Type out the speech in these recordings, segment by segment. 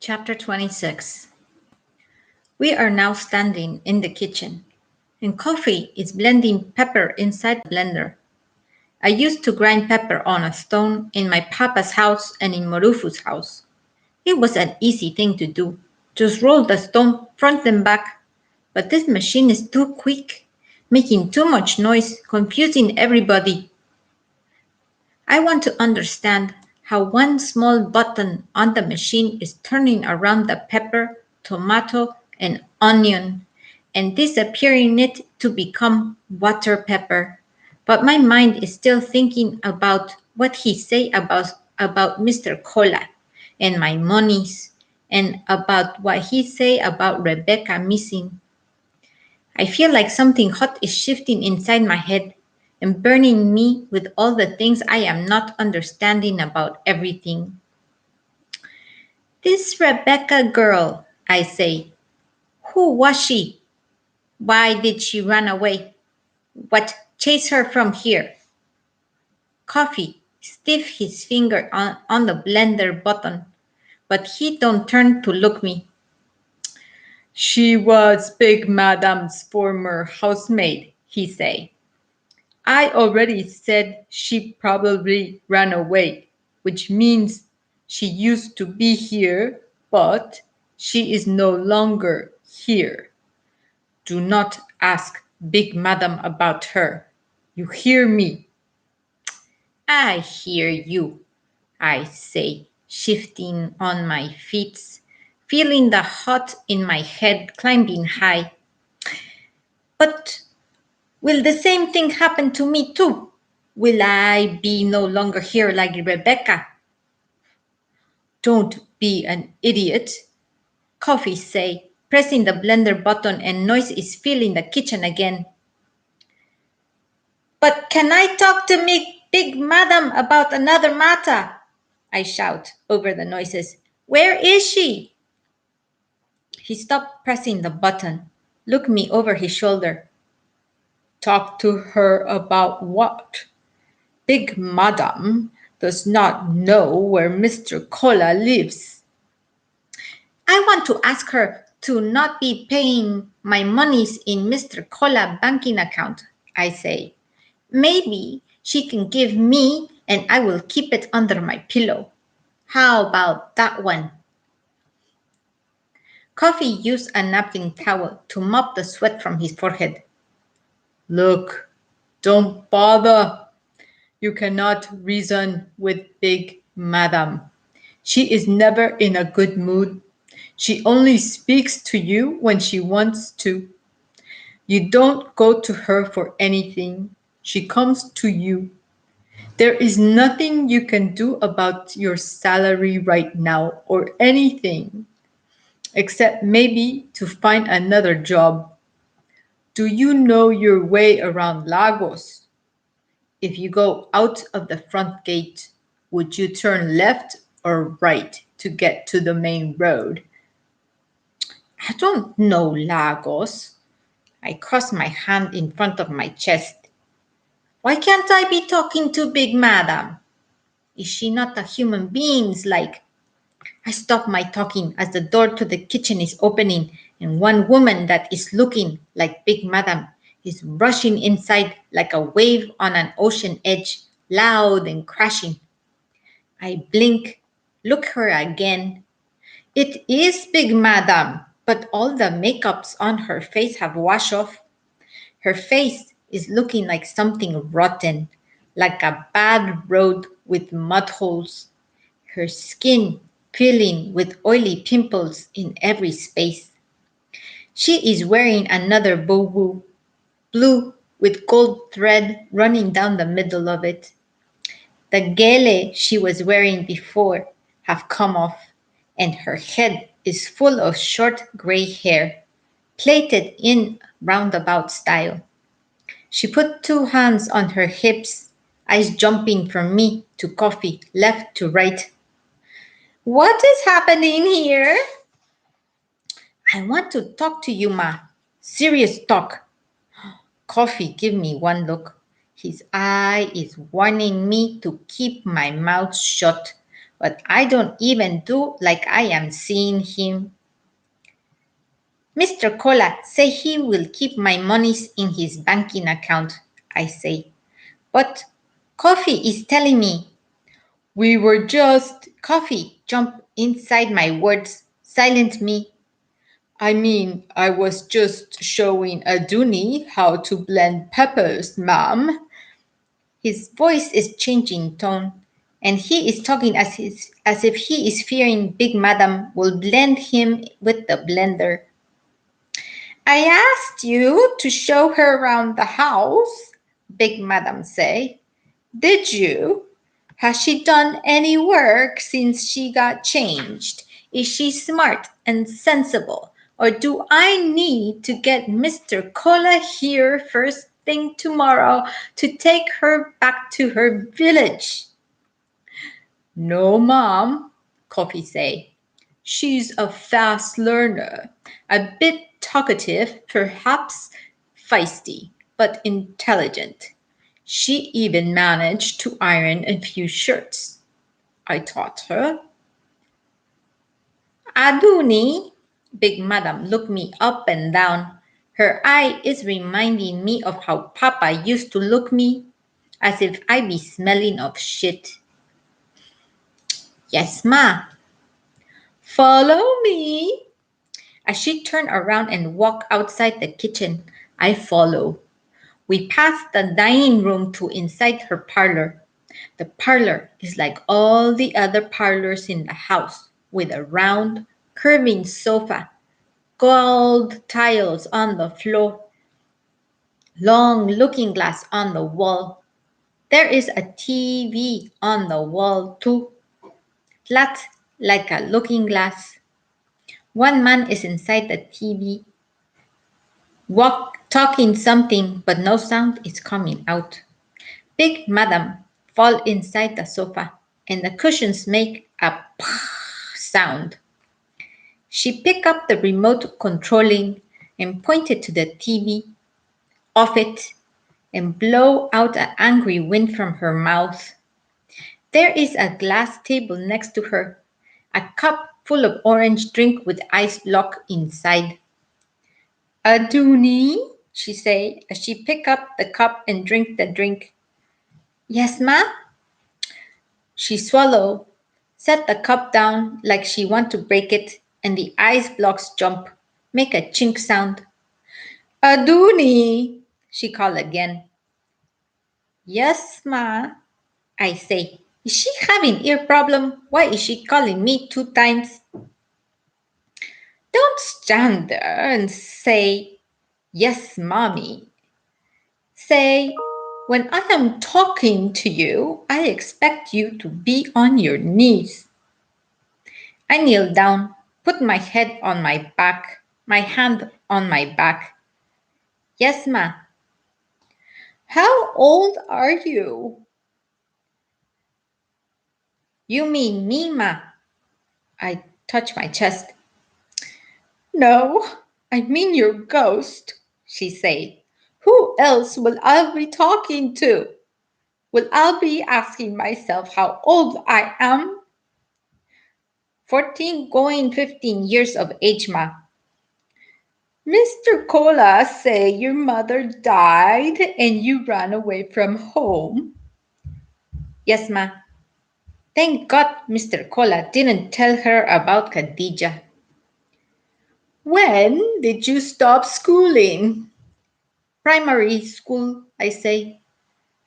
Chapter 26. We are now standing in the kitchen, and Coffee is blending pepper inside the blender. I used to grind pepper on a stone in my papa's house and in Morufu's house. It was an easy thing to do. Just roll the stone front and back. But this machine is too quick, making too much noise, confusing everybody. I want to understand how one small button on the machine is turning around the pepper, tomato, and onion and disappearing it to become water pepper. But my mind is still thinking about what he say about Mr. Cola and my monies and about what he say about Rebecca missing. I feel like something hot is shifting inside my head and burning me with all the things I am not understanding about everything. This Rebecca girl, I say. Who was she? Why did she run away? What chased her from here? Coffee stiff his finger on the blender button, but he don't turn to look me. She was Big Madam's former housemaid, he say. I already said she probably ran away, which means she used to be here, but she is no longer here. Do not ask Big Madam about her. You hear me? I hear you, I say, shifting on my feet, feeling the hot in my head climbing high. But will the same thing happen to me too? Will I be no longer here like Rebecca? Don't be an idiot, Coffee say, pressing the blender button and noise is filling the kitchen again. But can I talk to Big Madam about another matter? I shout over the noises. Where is she? He stopped pressing the button, looked me over his shoulder. Talk to her about what? Big Madam does not know where Mr. Cola lives. I want to ask her to not be paying my monies in Mr. Cola banking account, I say. Maybe she can give me and I will keep it under my pillow. How about that one? Coffee used a napkin towel to mop the sweat from his forehead. Look, don't bother. You cannot reason with Big Madam. She is never in a good mood. She only speaks to you when she wants to. You don't go to her for anything. She comes to you. There is nothing you can do about your salary right now or anything, except maybe to find another job. Do you know your way around Lagos? If you go out of the front gate, would you turn left or right to get to the main road? I don't know Lagos. I cross my hand in front of my chest. Why can't I be talking to Big Madam? Is she not a human being like? I stop my talking as the door to the kitchen is opening and one woman that is looking like Big Madam is rushing inside like a wave on an ocean edge, loud and crashing. I blink, look her again. It is Big Madam, but all the makeups on her face have washed off. Her face is looking like something rotten, like a bad road with mud holes. Her skin peeling with oily pimples in every space. She is wearing another bowu, blue with gold thread running down the middle of it. The gele she was wearing before have come off, and her head is full of short gray hair, plaited in roundabout style. She put two hands on her hips, eyes jumping from me to Coffee, left to right. What is happening here? I want to talk to you, Ma. Serious talk. Coffee give me one look. His eye is warning me to keep my mouth shut, but I don't even do like I am seeing him. Mr. Cola say he will keep my monies in his banking account, I say. But Coffee is telling me. We were just Coffee jump inside my words, silent me. I mean, I was just showing a Dooney how to blend peppers, ma'am. His voice is changing tone, and he is talking as if he is fearing Big Madam will blend him with the blender. I asked you to show her around the house, Big Madam say. Did you? Has she done any work since she got changed? Is she smart and sensible? Or do I need to get Mr. Cola here first thing tomorrow to take her back to her village? No, Mom, Coffee say. She's a fast learner, a bit talkative, perhaps feisty, but intelligent. She even managed to iron a few shirts. I taught her. Aduni, Big Madam looked me up and down. Her eye is reminding me of how Papa used to look me, as if I be smelling of shit. Yes, ma. Follow me. As she turned around and walked outside the kitchen, I follow. We passed the dining room to inside her parlor. The parlor is like all the other parlors in the house, with a round, curving sofa, gold tiles on the floor, long looking glass on the wall. There is a TV on the wall too, flat like a looking glass. One man is inside the TV, talking something, but no sound is coming out. Big Madam fall inside the sofa, and the cushions make a sound. She picked up the remote controlling and pointed to the TV, off it, and blow out an angry wind from her mouth. There is a glass table next to her, a cup full of orange drink with ice block inside. A Dooney, she say as she pick up the cup and drink the drink. Yes, ma? She swallow, set the cup down like she want to break it, and the ice blocks jump, make a chink sound. Aduni, she call again. Yes, ma, I say. Is she having ear problem? Why is she calling me 2 times? Don't stand there and say, yes, mommy. Say, when I am talking to you, I expect you to be on your knees. I kneel down, put my head on my back, my hand on my back. Yes, ma. How old are you? You mean me, ma? I touch my chest. No, I mean your ghost, she said. Who else will I be talking to? Will I be asking myself how old I am? 14 going 15 years of age, ma. Mr. Cola say your mother died and you ran away from home. Yes, ma. Thank God Mr. Cola didn't tell her about Khadija. When did you stop schooling? Primary school, I say.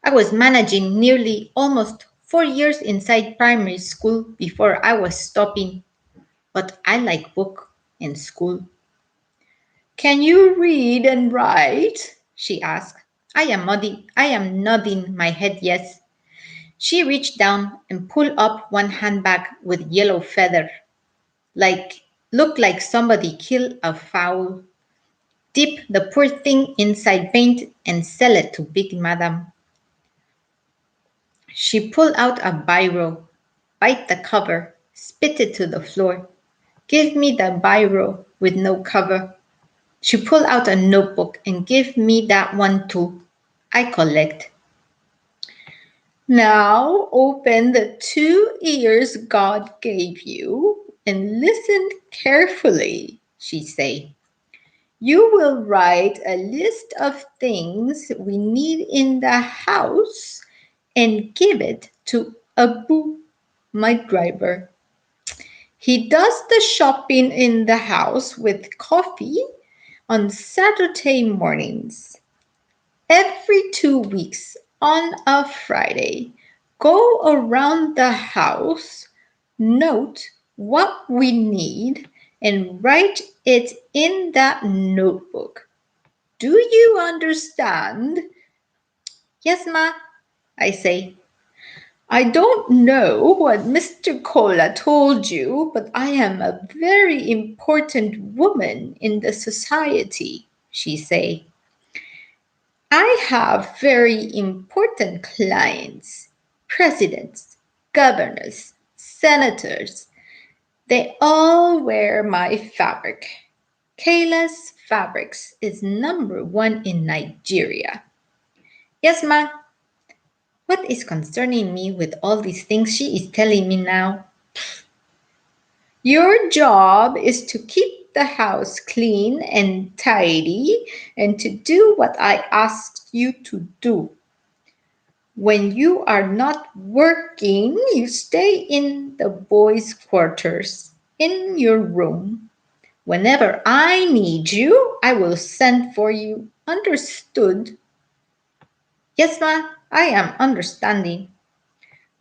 I was managing nearly almost 4 years inside primary school before I was stopping. But I like book and school. Can you read and write? She asked. I am nodding my head yes. She reached down and pulled up one handbag with yellow feather. Looked like somebody killed a fowl. Dip the poor thing inside paint and sell it to Big Madam. She pulled out a biro, bite the cover, spit it to the floor. Give me the biro with no cover. She pulled out a notebook and give me that one too. I collect. Now open the two ears God gave you and listen carefully, she said. You will write a list of things we need in the house and give it to Abu, my driver. He does the shopping in the house with coffee on Saturday mornings. Every 2 weeks on a Friday, go around the house, note what we need, and write it in that notebook. Do you understand? Yes, ma, I say. I don't know what Mr. Cola told you, but I am a very important woman in the society, she say. I have very important clients, presidents, governors, senators. They all wear my fabric. Kayla's Fabrics is number one in Nigeria. Yes, ma. What is concerning me with all these things she is telling me now? Your job is to keep the house clean and tidy and to do what I asked you to do. When you are not working, you stay in the boys' quarters, in your room. Whenever I need you, I will send for you. Understood? Yes, ma, I am understanding.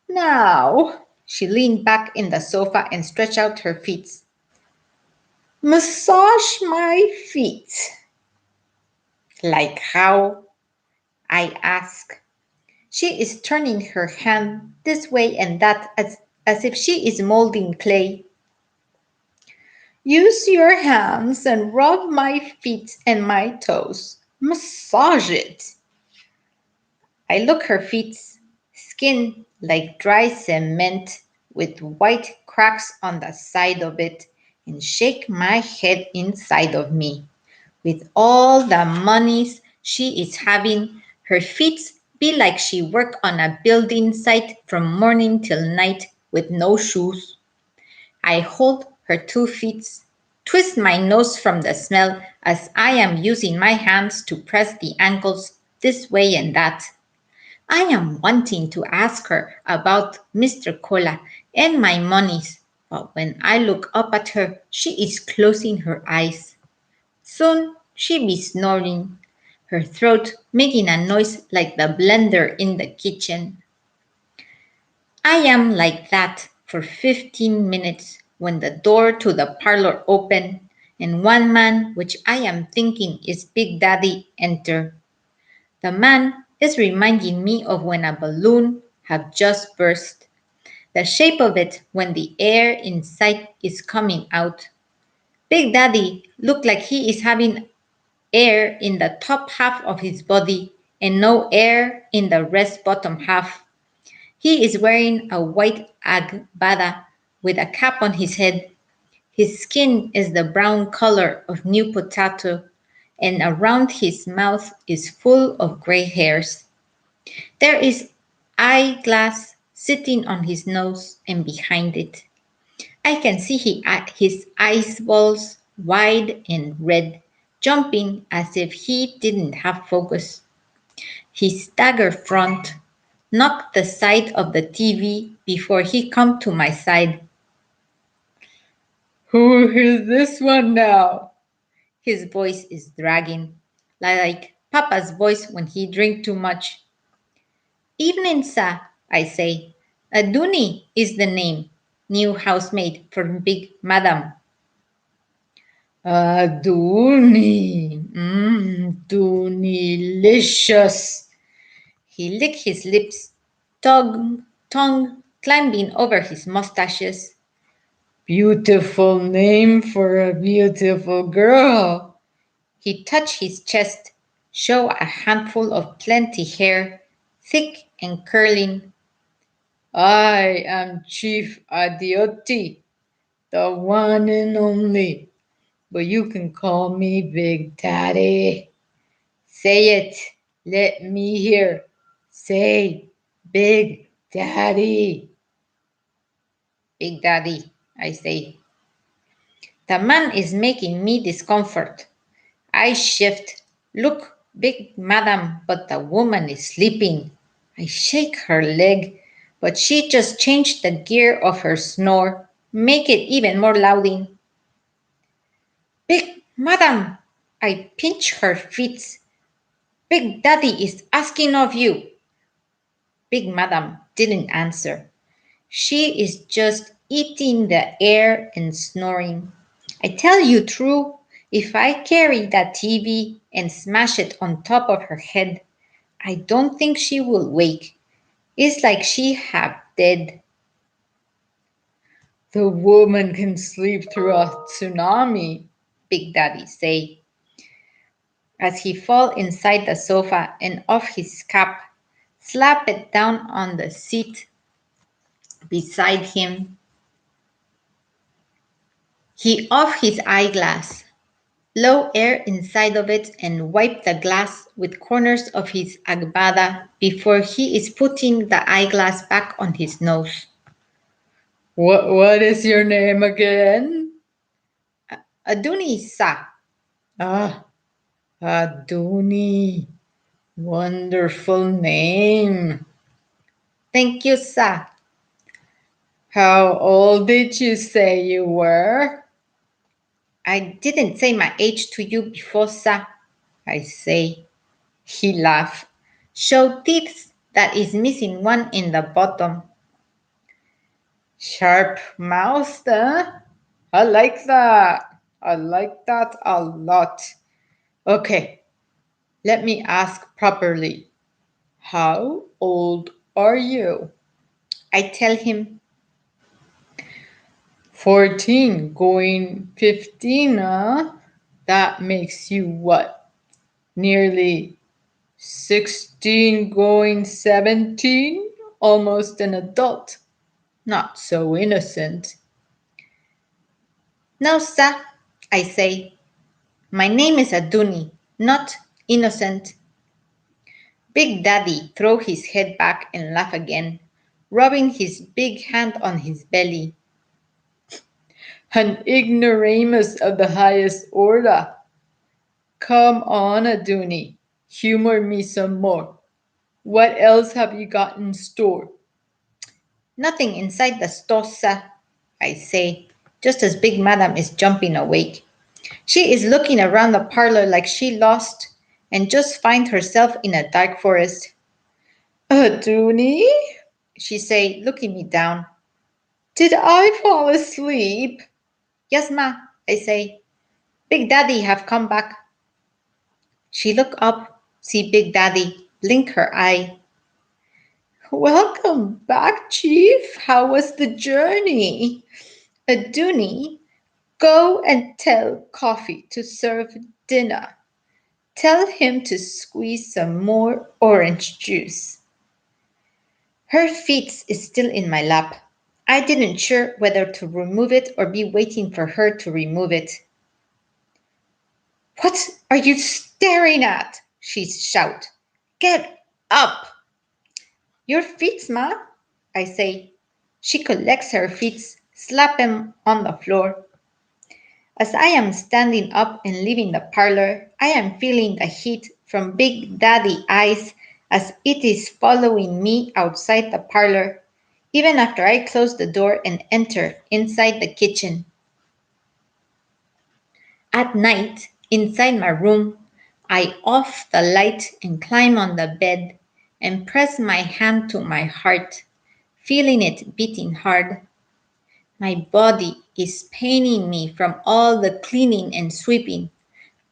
Now, she leaned back in the sofa and stretched out her feet. Massage my feet. Like how? I ask. She is turning her hand this way and that as if she is molding clay. Use your hands and rub my feet and my toes. Massage it. I look her feet, skin like dry cement with white cracks on the side of it, and shake my head inside of me. With all the monies she is having, her feet be like she work on a building site from morning till night with no shoes. I hold her 2 feet, twist my nose from the smell as I am using my hands to press the ankles this way and that. I am wanting to ask her about Mr. Cola and my monies, but when I look up at her, she is closing her eyes. Soon she be snoring, her throat making a noise like the blender in the kitchen. I am like that for 15 minutes when the door to the parlor opened and one man, which I am thinking is Big Daddy, enter. The man is reminding me of when a balloon have just burst. The shape of it when the air inside is coming out. Big Daddy looked like he is having air in the top half of his body and no air in the rest bottom half. He is wearing a white agbada with a cap on his head. His skin is the brown color of new potato, and around his mouth is full of gray hairs. There is eyeglass sitting on his nose and behind it. I can see his eyeballs wide and red, jumping as if he didn't have focus. He staggered front, knocked the side of the TV before he come to my side. Who is this one now? His voice is dragging, like Papa's voice when he drink too much. Evening, sir, I say. Aduni is the name. New housemaid for big madam. Aduni. Dunilicious. He licked his lips, tongue climbing over his mustaches. Beautiful name for a beautiful girl. He touched his chest, show a handful of plenty hair, thick and curling. I am Chief Adioti, the one and only, but you can call me Big Daddy. Say it. Let me hear. Say Big Daddy. Big Daddy, I say. The man is making me discomfort. I shift. Look, big madam, but the woman is sleeping. I shake her leg, but she just changed the gear of her snore, make it even more louding. Big madam, I pinch her feet. Big daddy is asking of you. Big madam didn't answer. She is just eating the air and snoring. I tell you true, if I carry that TV and smash it on top of her head, I don't think she will wake. It's like she have dead. The woman can sleep through a tsunami, Big Daddy say, as he fall inside the sofa and off his cap, slap it down on the seat beside him. He off his eyeglass, blow air inside of it and wipe the glass with corners of his agbada before he is putting the eyeglass back on his nose. What is your name again? Aduni Sa. Ah, Aduni. Wonderful name. Thank you, Sa. How old did you say you were? I didn't say my age to you before, Sa. I say. He laughed. Show teeth that is missing one in the bottom. Sharp mouth, huh? I like that. I like that a lot. Okay, let me ask properly. How old are you? I tell him 14 going 15, huh? That makes you what? Nearly 16 going 17? Almost an adult. Not so innocent. No, sir, I say. My name is Aduni, not innocent. Big Daddy throw his head back and laugh again, rubbing his big hand on his belly. An ignoramus of the highest order. Come on, Aduni, humor me some more. What else have you got in store? Nothing inside the store, sir, I say, just as Big Madam is jumping awake. She is looking around the parlor like she lost and just find herself in a dark forest. Aduni, she say, looking me down. Did I fall asleep? Yes, ma, I say. Big Daddy have come back. She look up, see Big Daddy, blink her eye. Welcome back, Chief. How was the journey? Aduni, go and tell Coffee to serve dinner. Tell him to squeeze some more orange juice. Her feet is still in my lap. I didn't sure whether to remove it or be waiting for her to remove it. What are you staring at? She shout. Get up! Your feet, ma, I say. She collects her feet, slap them on the floor. As I am standing up and leaving the parlor, I am feeling the heat from Big Daddy eyes as it is following me outside the parlor, even after I close the door and enter inside the kitchen. At night, inside my room, I off the light and climb on the bed and press my hand to my heart, feeling it beating hard. My body is paining me from all the cleaning and sweeping,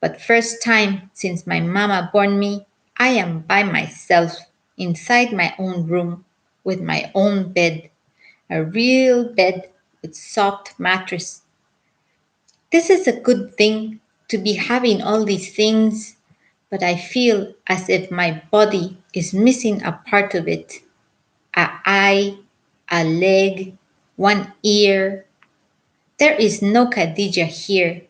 but first time since my mama born me, I am by myself inside my own room with my own bed, a real bed with soft mattress. This is a good thing to be having all these things, but I feel as if my body is missing a part of it. A eye, a leg, one ear. There is no Khadija here.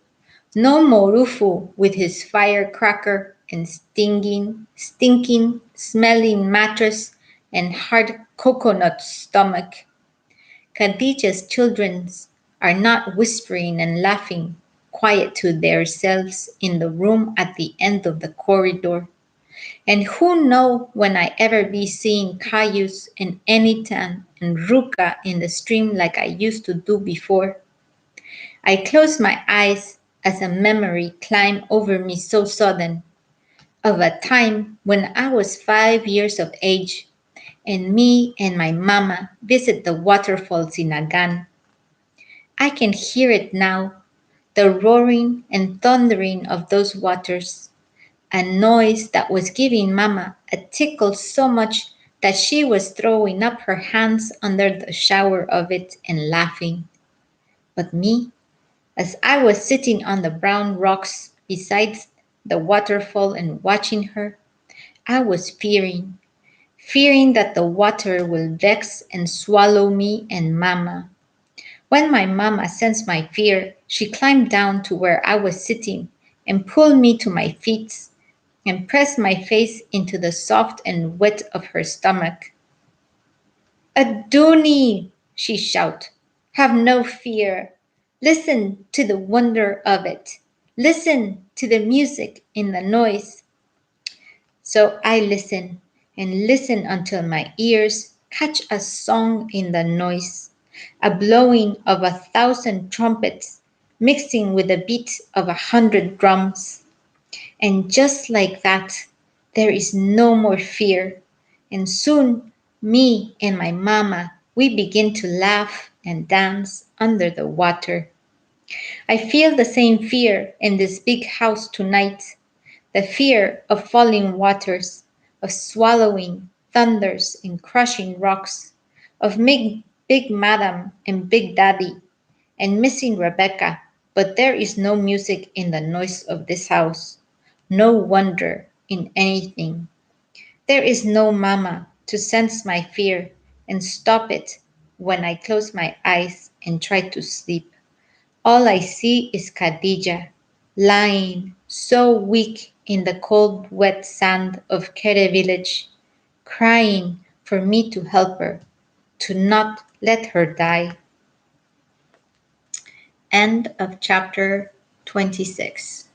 No Morufu with his firecracker and stinging, smelling mattress and hard coconut stomach. Khadijah's children are not whispering and laughing quiet to themselves in the room at the end of the corridor. And who know when I ever be seeing Cayuse and Anitan and Ruka in the stream like I used to do before. I close my eyes as a memory climb over me so sudden of a time when I was 5 years of age and me and my mama visit the waterfalls in Agan. I can hear it now, the roaring and thundering of those waters, a noise that was giving Mama a tickle so much that she was throwing up her hands under the shower of it and laughing. But me, as I was sitting on the brown rocks beside the waterfall and watching her, I was fearing that the water will vex and swallow me and Mama. When my Mama sensed my fear, she climbed down to where I was sitting and pulled me to my feet and pressed my face into the soft and wet of her stomach. Aduni, she shouted, have no fear. Listen to the wonder of it. Listen to the music in the noise. So I listened and listened until my ears catch a song in the noise, a blowing of 1,000 trumpets mixing with the beat of 100 drums. And just like that, there is no more fear. And soon, me and my mama, we begin to laugh and dance under the water. I feel the same fear in this big house tonight, the fear of falling waters, of swallowing thunders and crushing rocks, of big madam and big daddy, and missing Rebecca. But there is no music in the noise of this house, no wonder in anything. There is no mama to sense my fear and stop it when I close my eyes and try to sleep. All I see is Khadija lying so weak in the cold, wet sand of Kere village, crying for me to help her, to not let her die. End of chapter 26.